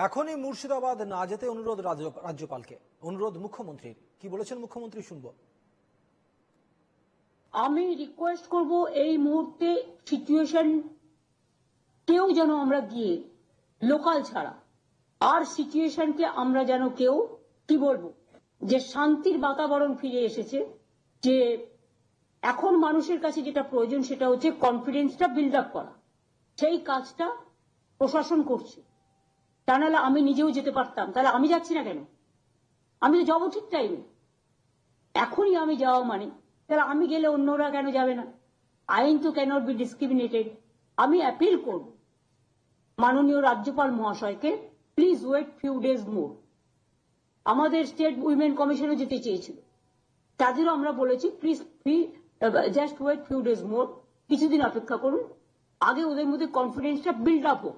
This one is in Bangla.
এখনই মুর্শিদাবাদ না যেতে অনুরোধ রাজ্যপালকে, অনুরোধ মুখ্যমন্ত্রীর। কি বলেছেন মুখ্যমন্ত্রী শুনবো। আমি রিকোয়েস্ট করব এই মুহূর্তে সিচুয়েশন কেউ যেন আমরা গিয়ে লোকাল ছাড়া আর সিচুয়েশনকে আমরা যেন কেউ কি বলবো যে শান্তির বাতাবরণ ফিরে এসেছে, যে এখন মানুষের কাছে যেটা প্রয়োজন সেটা হচ্ছে কনফিডেন্সটা বিল্ড আপ করা। সেই কাজটা প্রশাসন করছে, তা নাহলে আমি নিজেও যেতে পারতাম। তাহলে আমি যাচ্ছি না কেন? আমি তো যাবো ঠিক টাইমে। এখনই আমি যাওয়া মানে তাহলে আমি গেলে অন্যরা কেন যাবে না? আইন তো ক্যানট বি ডিসক্রিমিনেটেড। আমি অ্যাপিল করব মাননীয় রাজ্যপাল মহাশয়কে, please wait few days more. আমাদের স্টেট উইমেন কমিশনও যেতে চেয়েছিল, তাদেরও আমরা বলেছি please just wait few days more, কিছুদিন অপেক্ষা করুন, আগে ওদের মধ্যে কনফিডেন্সটা বিল্ড আপ হোক।